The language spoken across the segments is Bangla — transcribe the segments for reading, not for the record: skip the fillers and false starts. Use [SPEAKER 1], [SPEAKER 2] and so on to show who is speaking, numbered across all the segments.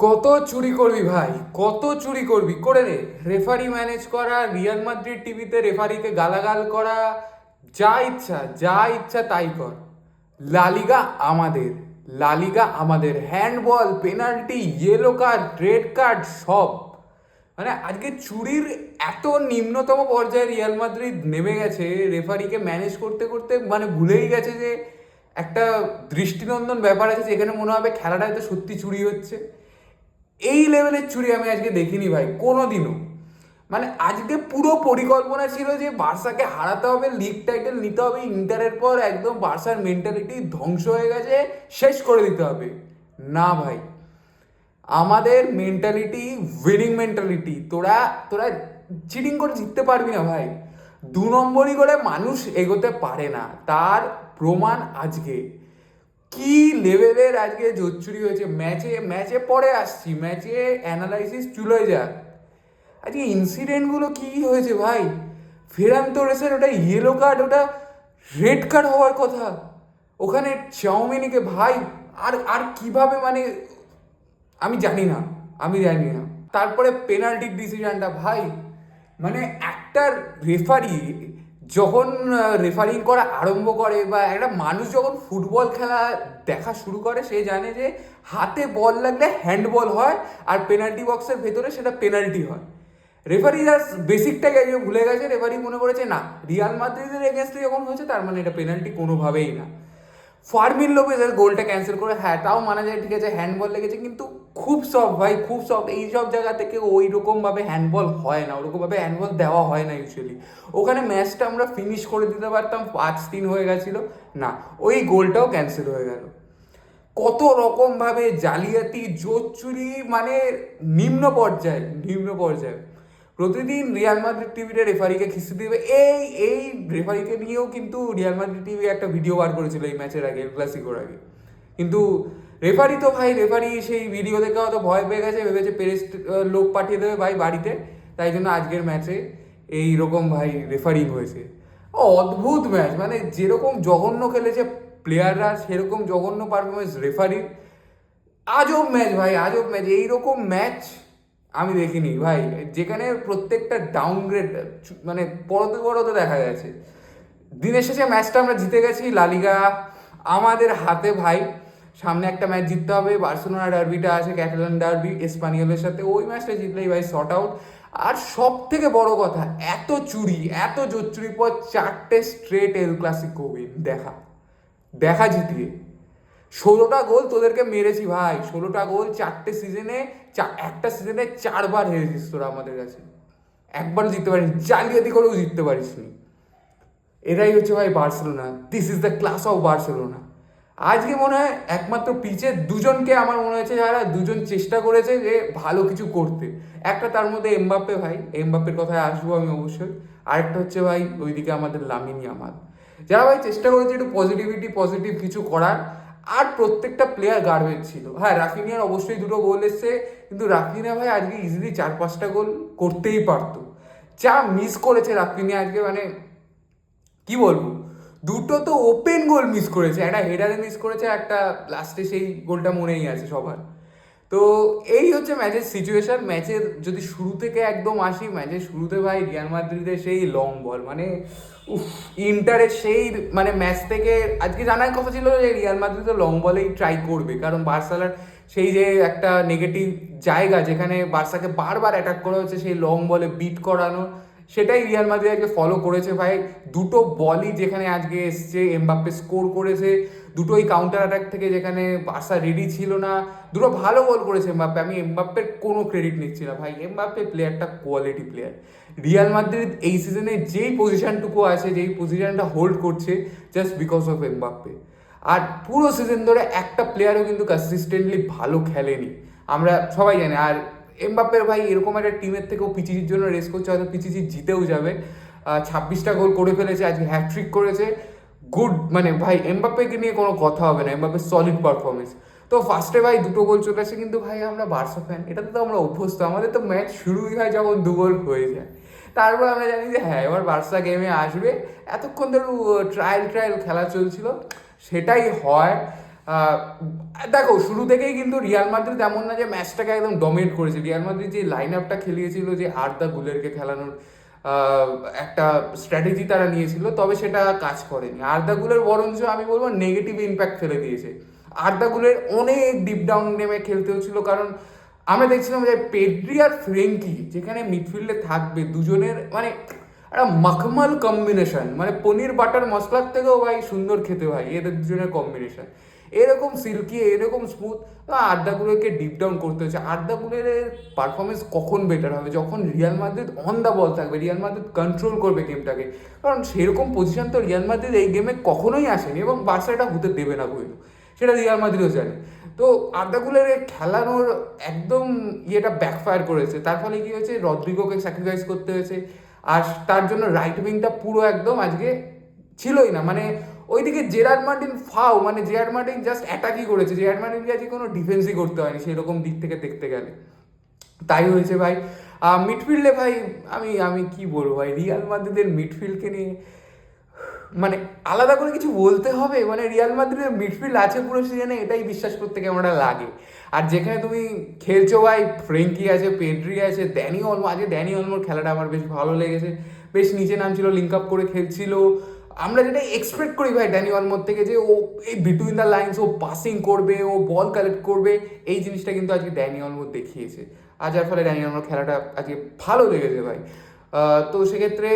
[SPEAKER 1] কত চুরি করবি ভাই, কত চুরি করবি করে রে। রেফারি ম্যানেজ করা, রিয়াল মাদ্রিদ টিভিতে রেফারিকে গালাগাল করা, যা ইচ্ছা তাই কর। লালিগা আমাদের, লালিগা আমাদের, handball, penalty, yellow card, red card সব। মানে আজকে চুরির এত নিম্নতম পর্যায়ে রিয়াল মাদ্রিদ নেমে গেছে, রেফারিকে ম্যানেজ করতে করতে মানে ভুলেই গেছে যে একটা দৃষ্টিনন্দন ব্যাপার আছে, যেখানে মনে হবে খেলাটা হয়তো সত্যি চুরি হচ্ছে। এই লেভেলের চুরি আমি আজকে দেখিনি ভাই কোনোদিনও। মানে আজকে পুরো পরিকল্পনা ছিল যে বার্সাকে হারাতে হবে, লিগ টাইটেল নিতে হবে, ইন্টারের পর একদম বার্সার মেন্টালিটি ধ্বংস হয়ে গেছে, শেষ করে দিতে হবে। না ভাই, আমাদের মেন্টালিটি উইনিং মেন্টালিটি। তোরা তোরা চিটিং করে জিততে পারবি না ভাই। 2 নম্বরই করে মানুষ এগোতে পারে না, তার প্রমাণ আজকে। কি লেভেলের আজকে জোচ্চুরি হয়েছে ম্যাচে, ম্যাচে পরে আসছি, ম্যাচে অ্যানালাইসিস চলে যাক। আজকে ইনসিডেন্টগুলো কি হয়েছে ভাই। ফেরান তোরেসের ওটা ইয়েলো কার্ড, ওটা রেড কার্ড হওয়ার কথা। ওখানে চাউমিনিকে ভাই আর আর কিভাবে মানে আমি জানি না, আমি জানি না। তারপরে পেনাল্টির ডিসিশনটা ভাই, মানে একটা রেফারি যখন রেফারিং করা আরম্ভ করে বা একটা মানুষ যখন ফুটবল খেলা দেখা শুরু করে, সে জানে যে হাতে বল লাগলে হ্যান্ডবল হয় আর পেনাল্টি বক্সের ভেতরে সেটা পেনাল্টি হয়। রেফারি জাস্ট বেসিকটাকে ভুলে গেছে। রেফারি মনে করেছে না, রিয়াল মাদ্রিদের এগেনস্টে যখন হয়েছে তার মানে এটা পেনাল্টি কোনোভাবেই না। ফার্মিন লোপেজের গোলটা ক্যান্সেল করে, হ্যাঁ তাও মানা যায়, ঠিক আছে হ্যান্ডবল লেগেছে, কিন্তু খুব সফট ভাই, খুব সফট। এই সব জায়গা থেকে ওই রকমভাবে হ্যান্ডবল হয় না, ওরকমভাবে হ্যান্ডবল দেওয়া হয় না ইউজুয়ালি। ওখানে ম্যাচটা আমরা ফিনিশ করে দিতে পারতাম, 5-3 হয়ে গেছিলো। না, ওই গোলটাও ক্যান্সেল হয়ে গেল। কত রকমভাবে জালিয়াতি, জোচ্চুরি, মানে নিম্ন পর্যায়ে, নিম্ন পর্যায়ে। প্রতিদিন রিয়াল মাদ্রিদ টিভিতে রেফারিকে খিস্তি দিবে। এই এই রেফারিকে নিয়েও কিন্তু রিয়াল মাদ্রিদ টিভি একটা ভিডিও বার করেছিল এই ম্যাচের আগে, ক্লাসিকোর আগে। কিন্তু রেফারি তো ভাই, রেফারি সেই ভিডিও দেখে হয়তো ভয় পেয়ে গেছে, ভেবেছে পেরেস লোক পাঠিয়ে দেবে ভাই বাড়িতে, তাই জন্য আজকের ম্যাচে এই রকম ভাই রেফারিং হয়েছে। অদ্ভুত ম্যাচ, মানে যেরকম জঘন্য খেলেছে প্লেয়াররা, সেরকম জঘন্য পারফরমেন্স রেফারির। আজব ম্যাচ ভাই, আজব ম্যাচ। এইরকম ম্যাচ আমি দেখিনি ভাই, যেখানে প্রত্যেকটা ডাউনগ্রেড মানে পরতে পরতে দেখা গেছে। দিনের শেষে ম্যাচটা আমরা জিতে গেছি, লালিগা আমাদের হাতে ভাই। সামনে একটা ম্যাচ জিততে হবে, বার্সেলোনা ডার্বিটা আছে, ক্যাটালান ডার্বি এসপানিওলের সাথে। ওই ম্যাচটা জিতলেই ভাই শর্ট আউট। আর সব থেকে বড় কথা, এত চুরি, এত জোর চুরির পর 4টে স্ট্রেট এল ক্লাসিকো উইন। দেখা দেখা জিতিয়ে 16টা গোল তোদেরকে মেরেছি ভাই, 16টা গোল 4টে সিজনে। একটা সিজনে 4বার হেরেছিস তোরা আমাদের কাছে, একবারও জিততে পারিস, জালিয়াতি করেও জিততে পারিস নি। এটাই হচ্ছে ভাই Barcelona, this is the class of Barcelona. আজকে মনে হয় একমাত্র পিচে দুজনকে আমার মনে হয়েছে যারা দুজন চেষ্টা করেছে যে ভালো কিছু করতে। একটা তার মধ্যে এমবাপ্পে ভাই, এমবাপ্পের কথায় আসবো আমি অবশ্যই। আরেকটা হচ্ছে ভাই ওইদিকে আমাদের লামিন ইয়ামাল, যারা ভাই চেষ্টা করেছে একটু পজিটিভ কিছু করার। আর প্রত্যেকটা প্লেয়ার গার্বেজ ছিল। হ্যাঁ, রাফিনিয়ার অবশ্যই 2টো গোল এসছে, কিন্তু রাফিনিয়া ভাই আজকে ইজিলি 4-5টা গোল করতেই পারতো। যা মিস করেছে রাফিনিয়া আজকে, মানে কি বলবো, 2টো তো ওপেন গোল মিস করেছে, একটা হেডারে মিস করেছে, একটা লাস্টে সেই গোলটা মনেই আছে সবার। তো এই হচ্ছে ম্যাচের সিচুয়েশন। ম্যাচের যদি শুরু থেকে একদম আসি, ম্যাচের শুরুতে ভাই রিয়াল মাদ্রিদের সেই লং বল, মানে উফ, ইন্টারের সেই মানে ম্যাচ থেকে আজকে জানার কথা ছিল যে রিয়াল মাদ্রিদ লং বলেই ট্রাই করবে, কারণ বার্সালার সেই যে একটা নেগেটিভ জায়গা যেখানে বার্সাকে বারবার অ্যাটাক করা হচ্ছে, সেই লং বলে বিট করানো, সেটাই রিয়াল মাদ্রিদ আজকে ফলো করেছে ভাই। 2টো বলই যেখানে আজকে এসছে, এমবাপ্পে স্কোর করেছে। দুটোই কাউন্টার অ্যাটাক থেকে, যেখানে বার্সা রেডি ছিল না। 2টো ভালো গোল করেছে এমবাপ্পে। আমি এমবাপ্পের কোনো ক্রেডিট নিচ্ছি না ভাই, এমবাপ্পে প্লেয়ারটা কোয়ালিটি প্লেয়ার। রিয়াল মাদ্রিদ এই সিজনে যেই পজিশনটুকু আছে, যেই পজিশনটা হোল্ড করছে, জাস্ট বিকজ অফ এমবাপ্পে। আর পুরো সিজন ধরে একটা প্লেয়ারও কিন্তু কনসিস্টেন্টলি ভালো খেলেনি, আমরা সবাই জানি। আর এমবাপ্পের ভাই এরকম একটা টিমের থেকেও পিচিচির জন্য রেস করছে, হয়তো পিচিচি জিতেও যাবে। 26টা গোল করে ফেলেছে, আজকে হ্যাট্রিক করেছে। গুড, মানে ভাই এমবাপ্পেকে নিয়ে কোনো কথা হবে না, এমবাপ্পে সলিড পারফরমেন্স। তো ফার্স্টে ভাই 2টো গোল চলে আসে, কিন্তু ভাই আমরা বার্সা ফ্যান, এটাতে তো আমরা অভ্যস্ত। আমাদের তো ম্যাচ শুরুই হয় যখন 2 গোল হয়ে যায়। তারপর আমরা জানি যে হ্যাঁ এবার বার্সা গেমে আসবে। এতক্ষণ ধরে ট্রায়াল খেলা চলছিল, সেটাই হয়। দেখো শুরু থেকেই কিন্তু রিয়াল মাদ্রিদ এমন না যে ম্যাচটাকে একদম ডমিনেট করেছে। রিয়াল মাদ্রিদ যে লাইন আপটা খেলিয়েছিল, যে আর্দা গুলেরকে খেলানোর আহ, একটা স্ট্র্যাটেজি তারা নিয়েছিল, তবে সেটা কাজ করেনি। আর্দা গুলের বরঞ্চ আমি বলবো নেগেটিভ ইম্প্যাক্ট ফেলে দিয়েছে। আর্দা গুলের অনেক ডিপ ডাউন নেমে খেলতে হচ্ছিল, কারণ আমরা দেখছিলাম যে পেড্রি আর ফ্রেঙ্কি যেখানে মিডফিল্ডে থাকবে, দুজনের মানে একটা মাখমাল কম্বিনেশন, মানে পনির বাটার মশলার থেকেও ভাই সুন্দর খেতে ভাই এদের দুজনের কম্বিনেশন। এরকম সিল্কি, এরকম স্মুথ। আড্ডাগুলোকে ডিপ ডাউন করতে হচ্ছে। আড্ডাগুলোর পারফরমেন্স কখন বেটার হবে? যখন Real Madrid on the ball থাকবে, রিয়াল মাদ্রিদ কন্ট্রোল করবে গেমটাকে। কারণ সেরকম পজিশন তো রিয়াল মাদ্রিদ এই গেমে কখনোই আসেনি, এবং বার্সা এটা হতে দেবে না বইল, সেটা রিয়াল মাদ্রিদও জানে। তো আর্দাগুলের খেলানোর একদম ইয়েটা ব্যাকফায়ার করেছে। তার ফলে কি হয়েছে, রদ্রিগোকে স্যাক্রিফাইস করতে হয়েছে। আর তার জন্য রাইট উইংটা পুরো একদম আজকে ছিলই না। মানে ওইদিকে জেরার্ড মার্টিন ফাও, মানে জেরার্ড মার্টিন জাস্ট অ্যাটাকই করেছে। জেরার্ড মার্টিনকে আজকে কোনো ডিফেন্সই করতে হয়নি সেরকম দিক থেকে দেখতে গেলে। তাই হয়েছে ভাই। মিডফিল্ডে ভাই আমি আমি কি বলবো ভাই, রিয়াল মাদ্রিদের মিডফিল্ডকে নিয়ে মানে আলাদা করে কিছু বলতে হবে? মানে রিয়াল মাদ্রিদের মিডফিল্ড আছে পুরো সিজনে, এটাই বিশ্বাস করতে কেমন লাগে। আর যেখানে তুমি খেলছো ভাই, ফ্রেঙ্কি আছে, পেড্রি আছে, ড্যানি অলমো। আজকে ড্যানি অলমোর খেলাটা আমার বেশ ভালো লেগেছে, বেশ নিচে নামছিল, লিঙ্ক আপ করে খেলছিল। আমরা যেটা এক্সপেক্ট করি ভাই ড্যানি অলমোর থেকে, যে ও এই বিটুইন দ্য লাইন্স ও পাসিং করবে, ও বল কালেক্ট করবে, এই জিনিসটা কিন্তু আজকে ড্যানি অলমো দেখিয়েছে। আর যার ফলে ড্যানি অলমোর খেলাটা আজকে ভালো লেগেছে ভাই। তো সেক্ষেত্রে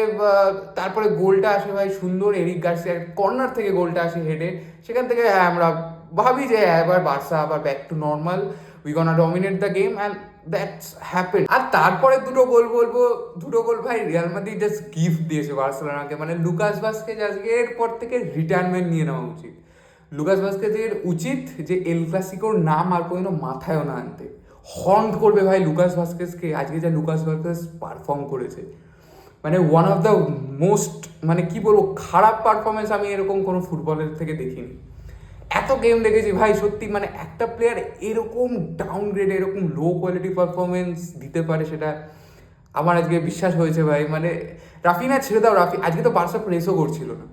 [SPEAKER 1] তারপরে গোলটা আসে ভাই সুন্দর, এরিক গার্সিয়ার কর্নার থেকে গোলটা আসে হেডে। সেখান থেকে হ্যাঁ আমরা ভাবি যে এবার বার্সা আবার back to normal, we gonna dominate the game, and that's happen. আর তারপরে দুটো গোল বলবো, দুটো গোল ভাই রিয়াল মাদ্রিদ জাস্ট গিফট দিয়েছে বার্সেলোনাকে। মানে লুকাস ভাস্কেজ আজকে এরপর থেকে রিটায়ারমেন্ট নিয়ে নেওয়া উচিত। লুকাস ভাস্কেজের উচিত যে এল ক্লাসিকোর নাম আর কোনো মাথায়ও না আনতে। হন্ট করবে ভাই লুকাস ভাস্কেজকে, আজকে যা লুকাস ভাস্কেজ পারফর্ম করেছে, মানে ওয়ান অফ দ্য মোস্ট, মানে কি বলবো, খারাপ পারফরমেন্স আমি এরকম কোনো ফুটবলের থেকে দেখিনি। এত গেম দেখেছি ভাই সত্যি, মানে একটা প্লেয়ার এরকম ডাউনগ্রেড, এরকম লো কোয়ালিটি পারফরমেন্স দিতে পারে, সেটা আমার আজকে বিশ্বাস হয়েছে ভাই। মানে রাফিনা ছেড়ে দাও, আজকে তো বার্সা প্রেসও করছিল না।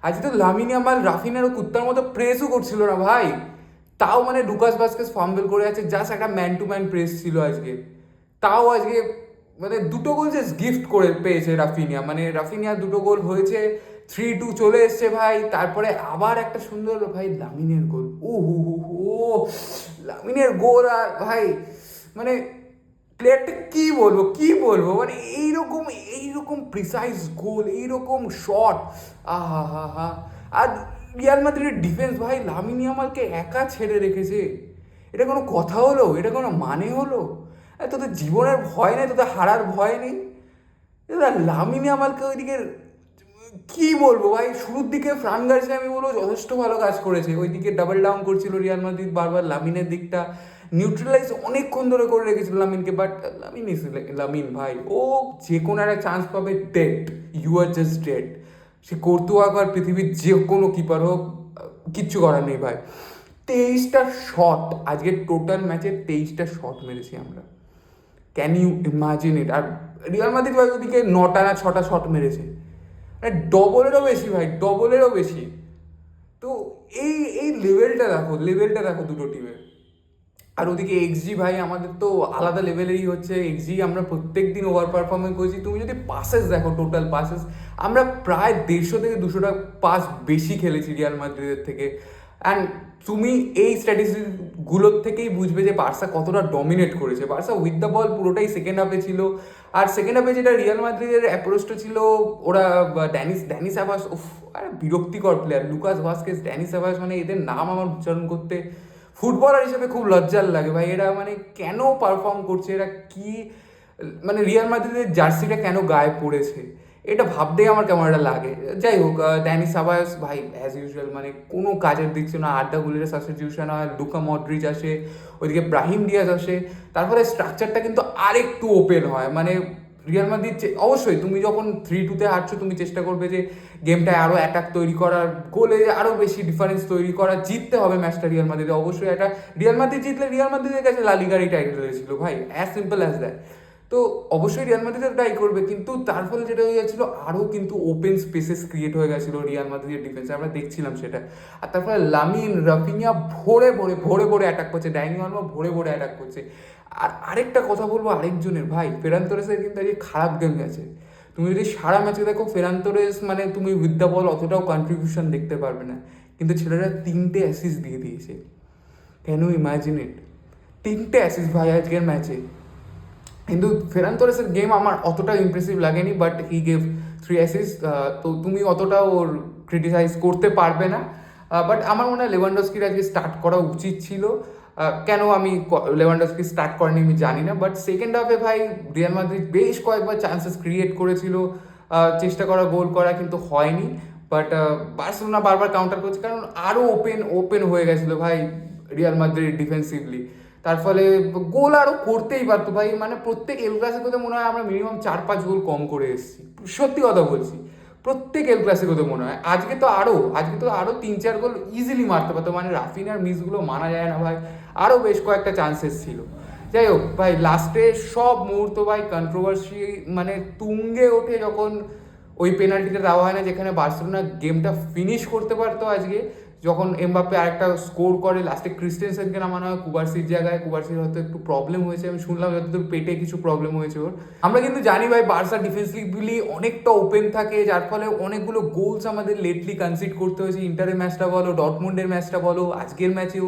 [SPEAKER 1] আজকে তো লামিন ইয়ামাল রাফিনারও কুত্তার মতো প্রেসও করছিল না ভাই। তাও মানে লুকাস ভাস্কেজ ফাম্বল করে আছে, জাস্ট একটা ম্যান টু ম্যান প্রেস ছিল আজকে। তাও আজকে মানে দুটো গোল যে গিফট করে পেয়েছে রাফিনিয়া, মানে রাফিনিয়া দুটো গোল হয়েছে, 3-2 চলে এসছে ভাই। তারপরে আবার একটা সুন্দর ভাই লামিনের গোল, ও হু হু ও লামিনের গোল। আর ভাই মানে প্লেয়ারটা কি বলবো কি বলবো, মানে এইরকম এইরকম প্রিসাইজ গোল, এইরকম শট, আহা হা হা। আর রিয়াল মাদ্রিদের ডিফেন্স ভাই লামিন ইয়ামালকে একা ছেড়ে রেখেছে, এটা কোনো কথা হলো? এটা কোনো মানে হলো? তোদের জীবনের ভয় নেই, তোদের হারার ভয় নেই? এবার লামিন ইয়ামালকে ওইদিকে কি বলবো ভাই, শুরুর দিকে ফ্রান গার্সিয়া আমি বলবো যথেষ্ট ভালো কাজ করেছে। ওইদিকে ডাবল ডাউন করছিল রিয়াল মাদ্রিদ বারবার, লামিনের দিকটা নিউট্রালাইজ অনেকক্ষণ ধরে করে রেখেছিল লামিনকে। বাট লামিন ইজ লামিন ভাই, ও যে কোনো একটা চান্স পাবে, dead, you are just dead. সে কর্তুয়াক আর পৃথিবীর যে কোনো কিপার হোক, কিচ্ছু করার নেই ভাই। 23টা শট আজকে, টোটাল ম্যাচে 23টা শট মেরেছি আমরা, ক্যান ইউ ইমাজিন ইট? আর রিয়াল মাদ্রিদ ভাই ওদিকে 9টা না 6টা শট মেরেছে, মানে ডবলেরও বেশি ভাই, ডবলেরও বেশি। তো এই এই লেভেলটা দেখো, লেভেলটা দেখো দুটো টিমের। আর ওদিকে এক্সজি ভাই আমাদের তো আলাদা লেভেলেরই হচ্ছে এক্সজি, আমরা প্রত্যেক দিন ওভার পারফরমেন্স করেছি। তুমি যদি পাসেস দেখো, টোটাল পাসেস আমরা প্রায় 150 থেকে 200টা পাস বেশি খেলেছি রিয়াল মাদ্রিদের থেকে। অ্যান্ড তুমি এই স্ট্র্যাটেজিগুলোর থেকেই বুঝবে যে বার্সা কতটা ডমিনেট করেছে। বার্সা উইথ দ্য বল পুরোটাই সেকেন্ড হাফে ছিল। আর সেকেন্ড হাফে যেটা রিয়াল মাদ্রিদের অ্যাপ্রোচটা ছিল, ওরা ড্যানি সেবাস, উফ আরে বিরক্তিকর প্লেয়ার, লুকাস ভাস্কেজ, ড্যানি সেবাস, মানে এদের নাম আমার উচ্চারণ করতে ফুটবলার হিসেবে খুব লজ্জার লাগে ভাই। এরা মানে কেন পারফর্ম করছে, এরা কি মানে রিয়াল মাদ্রিদের জার্সিটা কেন গায়ে পড়েছে, এটা ভাবতেই আমার কেমন একটা লাগে। যাই হোক, ড্যানি সাবায়স ভাই অ্যাজ ইউজুয়াল মানে কোনো কাজের দিচ্ছে না। আড্ডা গুলের সাবস্টিটিউশন হয়, লুকা মডরিচ আসে, ওইদিকে ব্রাহিম ডিয়াজ আসে, তারপরে স্ট্রাকচারটা কিন্তু আরেকটু ওপেন হয়। মানে রিয়াল মাদ্রিদ অবশ্যই তুমি যখন 3-2 হারছো, তুমি চেষ্টা করবে যে গেমটায় আরও অ্যাটাক তৈরি করার, গোলে আরও বেশি ডিফারেন্স তৈরি করা, জিততে হবে ম্যাচটা রিয়াল মাদ্রিদে। অবশ্যই একটা রিয়াল মাদ্রিদ জিতলে রিয়াল মাদ্রিদের কাছে লা লিগার এই টাইটেল হয়েছিল ভাই, অ্যাজ সিম্পল অ্যাজ দ্যাট। তো তো অবশ্যই রিয়াল মাদ্রিদ ট্রাই করবে, কিন্তু তার ফলে যেটা হয়ে যাচ্ছিল আরও কিন্তু ওপেন স্পেসেস ক্রিয়েট হয়ে গেছিলো রিয়াল মাদ্রিদের ডিফেন্সে, আমরা দেখছিলাম সেটা। আর তারপরে লামিন রাফিনিয়া ভরে ভরে ভরে ভরে অ্যাটাক করছে, ডাইনি মানবা ভরে ভরে অ্যাটাক করছে। আর আরেকটা কথা বলবো আরেকজনের, ভাই ফেরান তোরেসের কিন্তু আজকে খারাপ গেম গেছে। তুমি যদি সারা ম্যাচে দেখো ফেরান তোরেস মানে তুমি উইথ দ্য বল অতটাও কন্ট্রিবিউশন দেখতে পারবে না, কিন্তু ছেলেরা 3টে অ্যাসিস্ট দিয়ে দিয়েছে। Can you imagine it? 3টে অ্যাসিস্ট ভাই আজকের ম্যাচে। কিন্তু ফেরান তোরেসের গেম আমার অতটা ইমপ্রেসিভ লাগেনি, বাট হি গেভ 3 অ্যাসিস্ট। তো তুমি অতটা ওর ক্রিটিসাইজ করতে পারবে না। বাট আমার মনে হয় লেভানডস্কির আজকে স্টার্ট করা উচিত ছিল। কেন আমি লেভানডস্কি স্টার্ট করেনি আমি জানি না, বাট সেকেন্ড হাফে ভাই রিয়াল মাদ্রিদ বেশ কয়েকবার চান্সেস ক্রিয়েট করেছিল, চেষ্টা করা গোল করা, কিন্তু হয়নি। বাট বার্সেলোনা বারবার কাউন্টার করছে, কারণ আরও ওপেন ওপেন হয়ে গেছিলো ভাই রিয়াল মাদ্রিদ ডিফেন্সিভলি। তার ফলে গোল আরও করতেই পারতো ভাই, মানে প্রত্যেক এল ক্লাসিকোতে মনে হয় আমরা মিনিমাম 4-5 গোল কম করে এসেছি, সত্যি কথা বলছি। প্রত্যেক এল ক্লাসিকোতে মনে হয়, আজকে তো আরও 3-4 গোল ইজিলি মারতে পারতো, মানে রাফিনার মিসগুলো মানা যায় না ভাই, আরও বেশ কয়েকটা চান্সেস ছিল। যাই হোক ভাই, লাস্টে সব মুহূর্ত ভাই কন্ট্রোভার্সি মানে তুঙ্গে ওঠে যখন ওই পেনাল্টিটা দেওয়া হয় না, যেখানে বার্সেলোনা গেমটা ফিনিশ করতে পারতো আজকে, যখন এমবাপ্পে আরেকটা স্কোর করে লাস্টে ক্রিস্টেনসেনকে নামানো হয় কুবার্সির জায়গায়। কুবার্সির হয়তো একটু প্রবলেম হয়েছে, আমি শুনলাম যতদূর পেটে কিছু প্রবলেম হয়েছে ওর। আমরা কিন্তু জানি ভাই বার্সা ডিফেন্সিভলি অনেকটা ওপেন থাকে, যার ফলে অনেকগুলো গোলস আমাদের লেটলি কনসিড করতে হয়েছে। ইন্টারের ম্যাচটা বলো, ডটমুন্ডের ম্যাচটা বলো, আজকের ম্যাচেও,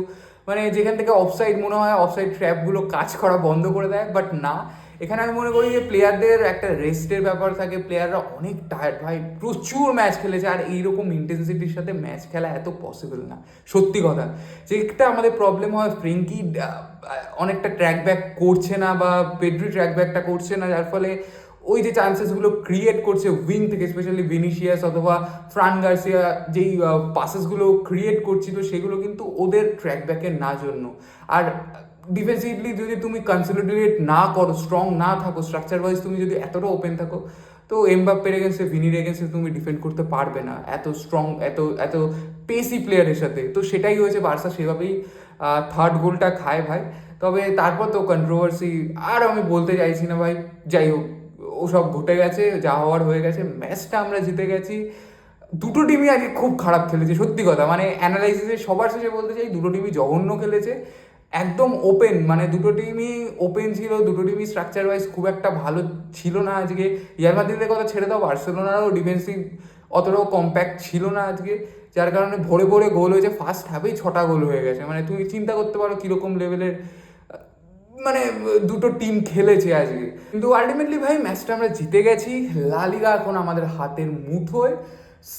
[SPEAKER 1] মানে যেখান থেকে অফসাইড মনে হয় অফসাইড ট্র্যাপগুলো কাজ করা বন্ধ করে দেয়। বাট না, এখানে আমি মনে করি যে প্লেয়ারদের একটা রেস্টের ব্যাপার থাকে, প্লেয়াররা অনেক টায়ার্ড ভাই, প্রচুর ম্যাচ খেলেছে, আর এইরকম ইন্টেন্সিটির সাথে ম্যাচ খেলা এত পসিবল না, সত্যি কথা। যেটা আমাদের প্রবলেম হয়, ফ্রেঙ্কি অনেকটা ট্র্যাক ব্যাক করছে না, বা পেড্রি ট্র্যাক ব্যাকটা করছে না, যার ফলে ওই যে চান্সেসগুলো ক্রিয়েট করছে উইং থেকে, স্পেশালি ভিনিসিয়াস অথবা ফ্রান গার্সিয়া যেই পাসেসগুলো ক্রিয়েট করছিল, সেগুলো কিন্তু ওদের ট্র্যাক ব্যাকের না জন্য। আর ডিফেন্সিভলি যদি তুমি কনসলিডেট না করো, স্ট্রং না থাকো, স্ট্রাকচার ওয়াইজ তুমি যদি এতটা ওপেন থাকো, তো এমবাপ্পের এগেন্সে, ভিনির এগেন্সে তুমি ডিফেন্ড করতে পারবে না এত স্ট্রং, এত পেসি প্লেয়ারের সাথে। তো সেটাই হয়েছে, বার্সা সেভাবেই থার্ড গোলটা খায় ভাই। তবে তারপর তো কন্ট্রোভার্সি আর আমি বলতে চাইছি না ভাই, যাই হোক ওসব ঘটে গেছে, যা হওয়ার হয়ে গেছে। ম্যাচটা আমরা জিতে গেছি। দুটো টিমই আজকে খুব খারাপ খেলেছে, সত্যি কথা, মানে অ্যানালাইসিসে সবার শেষে বলতে চাই দুটো টিমই জঘন্য খেলেছে, একদম ওপেন, মানে দুটো টিমই ওপেন ছিল, দুটো টিমই স্ট্রাকচার ওয়াইজ খুব একটা ভালো ছিল না আজকে। রিয়াল মাদ্রিদের কথা ছেড়ে দাও, বার্সেলোনারও ডিফেন্সিভ অতটাও কম্প্যাক্ট ছিল না আজকে, যার কারণে ভরে ভরে গোল হয়েছে। ফার্স্ট হাফেই 6টা গোল হয়ে গেছে, মানে তুমি চিন্তা করতে পারো কীরকম লেভেলের মানে দুটো টিম খেলেছে আজকে। কিন্তু আলটিমেটলি ভাই ম্যাচটা আমরা জিতে গেছি, লা লিগা এখন আমাদের হাতের মুঠোয়।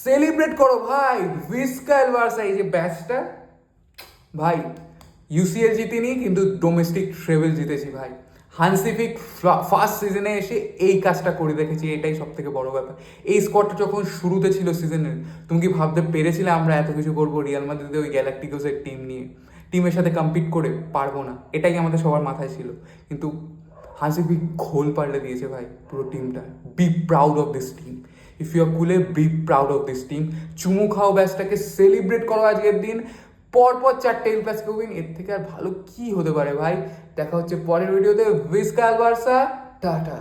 [SPEAKER 1] সেলিব্রেট করো ভাই, ভিস্কাল বার্সা, এই যে ব্যাচটা ভাই, ইউসিএল জিতিনি কিন্তু ডোমেস্টিক ট্রেভেল জিতেছি ভাই। হান্সি ফ্লিক ফার্স্ট সিজনে এসে এই কাজটা করে দেখেছি, এটাই সব থেকে বড় ব্যাপার। এই স্কোয়াডটা যখন শুরুতে ছিল সিজনের, তুমি কি ভাবতে পেরেছিলে আমরা এত কিছু করবো রিয়াল মাদ্রিদে ওই গ্যালাক্টিকোসের টিম নিয়ে, টিমের সাথে কম্পিট করে পারবো না, এটাই আমাদের সবার মাথায় ছিল। কিন্তু হান্সি ফ্লিক ঘোল পাল্টে দিয়েছে ভাই পুরো টিমটা। Be proud of this team, if you are cule, be proud of this team. চুমু খাও ব্যাচটাকে, সেলিব্রেট করো আজকের দিন। পরপর 4টে এল ক্লাসিকো উইন, এর থেকে আর ভালো কি হতে পারে ভাই। দেখা হচ্ছে পরের ভিডিওতে। ভিস্কাল বার্সা, টাটা।